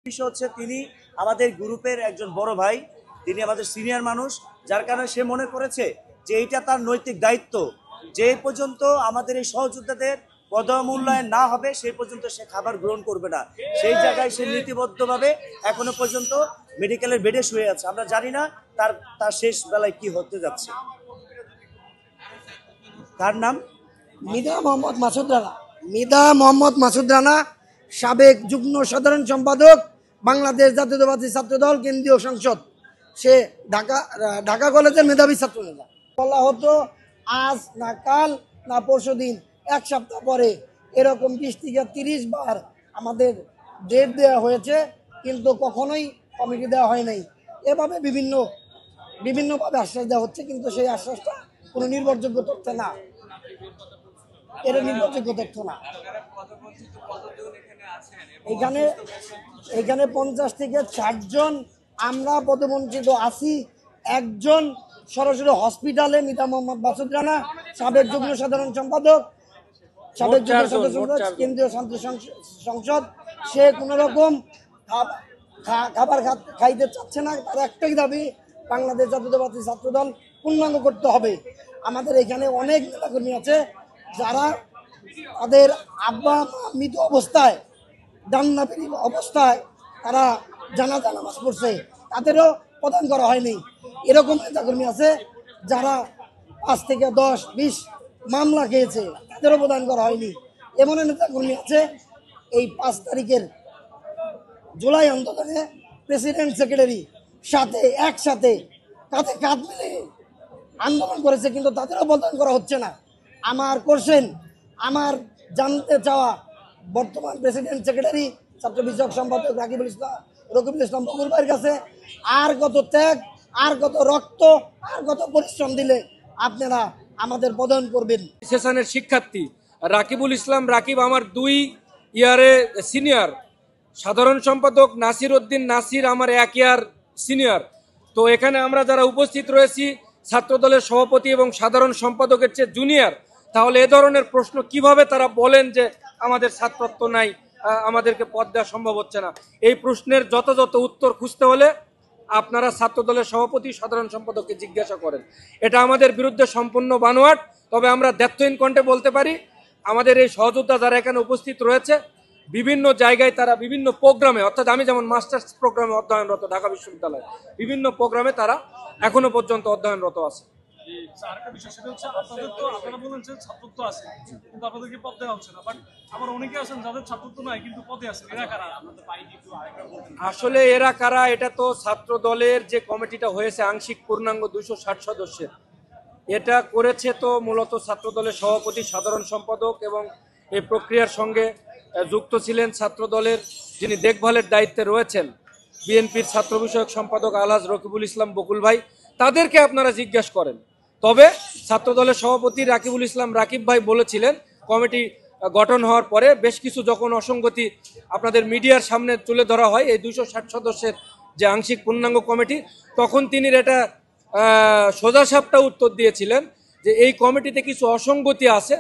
বিষয় হচ্ছে তিনি আমাদের গ্রুপের একজন বড় ভাই, তিনি আমাদের সিনিয়র মানুষ, যার কারণে সে মনে করেছে যে এইটা তার নৈতিক দায়িত্ব, যে পর্যন্ত আমাদের এই সহযোদ্ধাদের পদমূল্যায়ন না হবে সেই পর্যন্ত সে খাবার গ্রহণ করবে না। সেই জায়গায় সে নীতিবদ্ধভাবে এখনো পর্যন্ত মেডিকেলের বেডে শুয়ে আছে। আমরা জানি না তার শেষ বেলায় কি হতে যাচ্ছে। তার নাম মিদা মোহাম্মদ মাসুদ রানা। মিদা মোহাম্মদ মাসুদ রানা, সাবেক যুগ্ম সাধারণ সম্পাদক, বাংলাদেশ জাতীয়তাবাদী ছাত্রদল কেন্দ্রীয় সংসদ। সে ঢাকা কলেজের মেধাবী ছাত্র নেতা। বলা হতো আজ না কাল না পরশু দিন, এক সপ্তাহ পরে, এরকম 20 থেকে 30 বার আমাদের ডেট দেওয়া হয়েছে, কিন্তু কখনোই কমিটি দেওয়া হয় নাই। এভাবে বিভিন্নভাবে আশ্বাস দেওয়া হচ্ছে, কিন্তু সেই আশ্বাসটা কোনো নির্ভরযোগ্য তথ্য না। এটা নির্ভরযোগ্য তথ্য না। এখানে 50 থেকে 60 জন আমরা পদবঞ্চিত আছি। একজন সরাসরি হসপিটালে, মিদা মোহাম্মদ মাসুদ রানা, সাবেক যুগ্ম সাধারণ সম্পাদক, কেন্দ্রীয় ছাত্র সংসদ। সে কোন রকম খাবার খাইতে চাচ্ছে না। তার একটাই দাবি, বাংলাদেশ জাতীয়তাবাদী ছাত্রদল পূর্ণাঙ্গ করতে হবে। আমাদের এখানে অনেক নেতাকর্মী আছে যারা তাদের আব্বা মৃত অবস্থায়, ডান্নাপেরি অবস্থায় তারা জানাজা নামাজ পড়ছে, তাদেরও প্রদান করা হয়নি। এরকম নেতাকর্মী আছে যারা 5 থেকে 10, 20 মামলা খেয়েছে, তাদেরও প্রদান করা হয়নি। এমন নেতাকর্মী আছে এই 5 তারিখের জুলাই আন্দোলনে প্রেসিডেন্ট সেক্রেটারি সাথে একসাথে কাঁধে কাঁধ মিলে আন্দোলন করেছে, কিন্তু তাদেরও প্রদান করা হচ্ছে না। আমার জানতে চাওয়া বর্তমান প্রেসিডেন্ট সেক্রেটারি, ছাত্র বিষয়ক সম্পাদক রকিবুল ইসলাম বকুল ভাইয়ের কাছে, আর কত ত্যাগ, আর কত রক্ত, আর কত পরিশ্রম দিলে আপনারা আমাদের প্রদান করবেন। সেশনের শিক্ষার্থী রাকিবুল ইসলাম রাকিব আমার 2 ইয়ারে সিনিয়র, সাধারণ সম্পাদক নাসির উদ্দিন নাসির আমার 1 ইয়ার সিনিয়র। তো এখানে আমরা যারা উপস্থিত রয়েছি ছাত্রদলের সভাপতি এবং সাধারণ সম্পাদকের চেয়ে জুনিয়র, তাহলে এ ধরনের প্রশ্ন কিভাবে তারা বলেন যে আমাদের ছাত্রত্ব নাই, আমাদেরকে পদ দেওয়া সম্ভব হচ্ছে না? এই প্রশ্নের যথাযথ উত্তর খুঁজতে হলে আপনারা ছাত্রদলের সভাপতি সাধারণ সম্পাদককে জিজ্ঞাসা করেন। এটা আমাদের বিরুদ্ধে সম্পূর্ণ বানোয়াট। তবে আমরা দ্ব্যর্থহীন কণ্ঠে বলতে পারি, আমাদের এই সহযোদ্ধা যারা এখানে উপস্থিত রয়েছে বিভিন্ন জায়গায় তারা বিভিন্ন প্রোগ্রামে, অর্থাৎ আমি যেমন মাস্টার্স প্রোগ্রামে অধ্যয়নরত ঢাকা বিশ্ববিদ্যালয়ে, বিভিন্ন প্রোগ্রামে তারা এখনো পর্যন্ত অধ্যয়নরত আছে। আরেকটা বিষয় সেটা হচ্ছে আপনারা বলেন যে ছাত্রত্ব আছে কিন্তু আপনাদেরকে পদ দেওয়া হচ্ছে না, বাট আবার অনেকে আছেন যাদের ছাত্রত্ব নাই কিন্তু পদে আছে, এরা কারা? আসলে এরা কারা, এটা তো ছাত্র দলের যে কমিটিটা হয়েছে আংশিক পূর্ণাঙ্গ 260 সদস্যের, এটা করেছে তো মূলত ছাত্র দলের সভাপতি সাধারণ সম্পাদক, এবং এই প্রক্রিয়ার সঙ্গে যুক্ত ছিলেন ছাত্র দলের যিনি দেখভালের দায়িত্বে রয়েছেন বিএনপির ছাত্র বিষয়ক সম্পাদক আলহাজ রকিবুল ইসলাম বকুল ভাই। তাদেরকে আপনারা জিজ্ঞাসা করেন। তবে ছাত্র দলের সভাপতি রাকিবুল ইসলাম রাকিব ভাই বলেছিলেন কমিটি গঠন হওয়ার পরে বেশ কিছু যখন অসঙ্গতি আপনাদের মিডিয়ার সামনে তুলে ধরা হয় এই 260 সদস্যের যে আংশিক পূর্ণাঙ্গ কমিটি, তখন তিনি এটা সোজাসাপটা উত্তর দিয়েছিলেন যে এই কমিটিতে কিছু অসঙ্গতি আছে,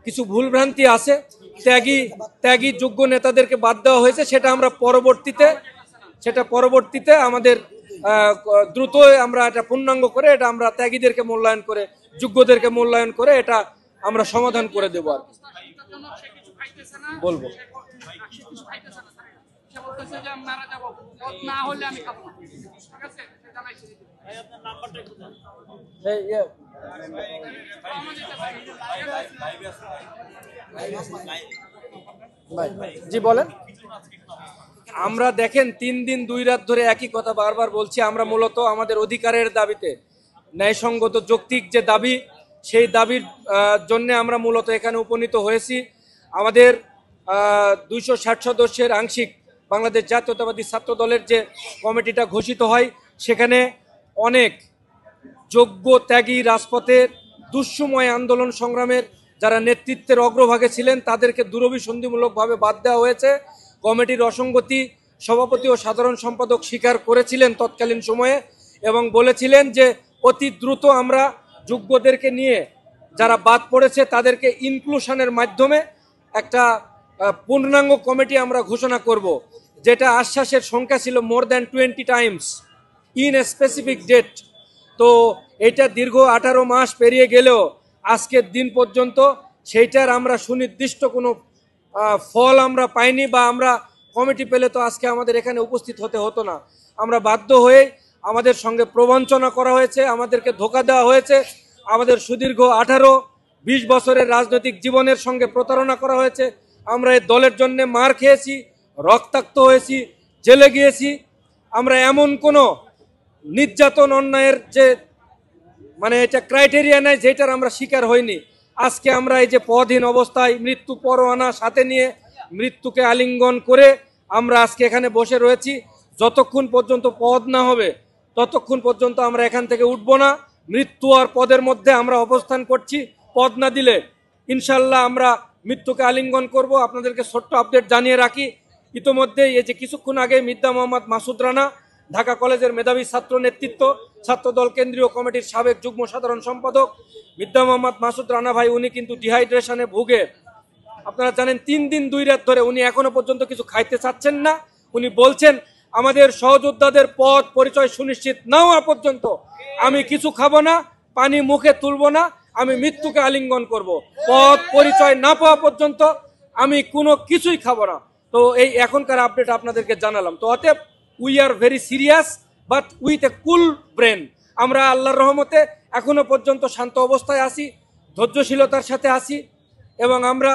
কিছু ভুলভ্রান্তি আছে, ত্যাগী যোগ্য নেতাদেরকে বাদ দেওয়া হয়েছে। সেটা পরবর্তীতে আমাদের দ্রুত আমরা এটা পূর্ণাঙ্গ করে এটা আমরা ত্যাগীদেরকে মূল্যায়ন করে, যোগ্যদেরকে মূল্যায়ন করে এটা আমরা সমাধান করে দেবো আর কি বলবো। জি বলেন। আমরা দেখেন 3 দিন 2 রাত ধরে একই কথা বারবার বলছি। আমরা মূলত আমাদের অধিকারের দাবিতে, ন্যায়সঙ্গত যৌক্তিক যে দাবি, সেই দাবির জন্য আমরা মূলত এখানে উপনীত হয়েছি। আমাদের 260 সদস্যের আংশিক বাংলাদেশ জাতীয়তাবাদী ছাত্র দলের যে কমিটিটা ঘোষিত হয়, সেখানে অনেক যোগ্য ত্যাগী রাজপথের দুঃসময় আন্দোলন সংগ্রামের যারা নেতৃত্বের অগ্রভাগে ছিলেন তাদেরকে দুরভিসন্ধিমূলকভাবে বাদ দেওয়া হয়েছে। কমিটির অসঙ্গতি সভাপতি ও সাধারণ সম্পাদক স্বীকার করেছিলেন তৎকালীন সময়ে এবং বলেছিলেন যে অতি দ্রুত আমরা যোগ্যদেরকে নিয়ে যারা বাদ পড়েছে তাদেরকে ইনক্লুশনের মাধ্যমে একটা পূর্ণাঙ্গ কমিটি আমরা ঘোষণা করব। যেটা আশ্বাসের সংখ্যা ছিল more than 20 times in a specific date. তো এটা দীর্ঘ 18 মাস পেরিয়ে গেলেও আজকের দিন পর্যন্ত সেইটার আমরা সুনির্দিষ্ট কোনো ফল আমরা পাইনি, বা আমরা কমিটি পেলে তো আজকে আমাদের এখানে উপস্থিত হতে হতো না। আমরা বাধ্য হয়ে আমাদের সঙ্গে প্রবঞ্চনা করা হয়েছে, আমাদেরকে ধোঁকা দেওয়া হয়েছে, আমাদের সুদীর্ঘ 18-20 বছরের রাজনৈতিক জীবনের সঙ্গে প্রতারণা করা হয়েছে। আমরা এই দলের জন্য মার খেয়েছি, রক্তাক্ত হয়েছি, জেলে গিয়েছি। আমরা এমন কোনো নির্যাতন অন্যায়ের যে মানে এটা ক্রাইটেরিয়া নাই যেটার আমরা শিকার হইনি। আজকে আমরা এই যে পদহীন অবস্থায় মৃত্যু পরোয়ানা সাথে নিয়ে মৃত্যুকে আলিঙ্গন করে আমরা আজকে এখানে বসে রয়েছি। যতক্ষণ পর্যন্ত পদ না হবে ততক্ষণ পর্যন্ত আমরা এখান থেকে উঠব না। মৃত্যু আর পদের মধ্যে আমরা অবস্থান করছি। পদ না দিলে ইনশাল্লাহ আমরা মৃত্যুকে আলিঙ্গন করব। আপনাদেরকে ছোট্ট আপডেট জানিয়ে রাখি, ইতোমধ্যে এই যে কিছুক্ষণ আগে মির্জা মোহাম্মদ মাসুদ রানা, ঢাকা কলেজের মেধাবী ছাত্র নেতৃত্ব, ছাত্রদল কেন্দ্রীয় কমিটির সাবেক যুগ্ম সাধারণ সম্পাদক মির্জা মোহাম্মদ মাসুদ রানা ভাই, উনি কিন্তু ডিহাইড্রেশনে ভুগে, আপনারা জানেন 3 দিন 2 রাত ধরে উনি এখনো পর্যন্ত কিছু খাইতে চাচ্ছেন না। উনি বলছেন আমাদের সহযোদ্ধাদের পদ পরিচয় সুনিশ্চিত না হওয়া পর্যন্ত আমি কিছু খাবো না, পানি মুখে তুলব না, আমি মৃত্যুকে আলিঙ্গন করব। পদ পরিচয় না পাওয়া পর্যন্ত আমি কোনো কিছুই খাবো না। তো এই এখনকার আপডেট আপনাদেরকে জানালাম। তো অতএব we are very serious but with a cool brain. আমরা আল্লাহর রহমতে এখনো পর্যন্ত শান্ত অবস্থায় আছি, ধৈর্যশীলতার সাথে আছি, এবং আমরা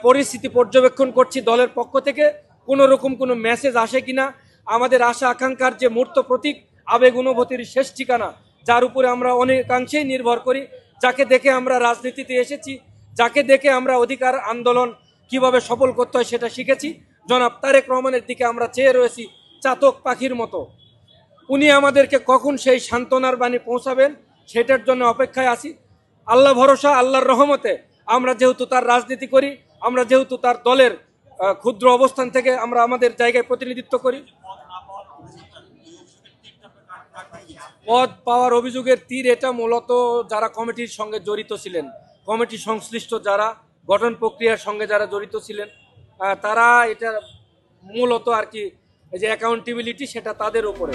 পরিস্থিতি পর্যবেক্ষণ করছি দলের পক্ষ থেকে কোনো রকম কোনো মেসেজ আসে কিনা। আমাদের আশা আকাঙ্ক্ষার যে মূর্ত প্রতীক, আবেগ অনুভূতির শেষ ঠিকানা, যার উপরে আমরা অনেকাংশেই নির্ভর করি, যাকে দেখে আমরা রাজনীতিতে এসেছি, যাকে দেখে আমরা অধিকার আন্দোলন কিভাবে সফল করতে হয় সেটা শিখেছি, জনাব তারেক রহমানের দিকে আমরা চেয়ে রয়েছি চাতক পাখির মতো। উনি আমাদেরকে কখন সেই সান্ত্বনার বাণী পৌঁছাবেন সেটার জন্য অপেক্ষায় আছি। আল্লাহ ভরসা, আল্লাহর রহমতে আমরা যেহেতু তার রাজনীতি করি, আমরা যেহেতু তার দলের ক্ষুদ্র অবস্থান থেকে আমরা আমাদের জায়গায় প্রতিনিধিত্ব করি, পদ পাওয়ার অভিযোগের তীর এটা মূলত যারা কমিটির সঙ্গে জড়িত ছিলেন, কমিটি সংশ্লিষ্ট যারা, গঠন প্রক্রিয়ার সঙ্গে যারা জড়িত ছিলেন, তারা এটা মূলত আর কি, এই যে অ্যাকাউন্টেবিলিটি সেটা তাদের উপরে।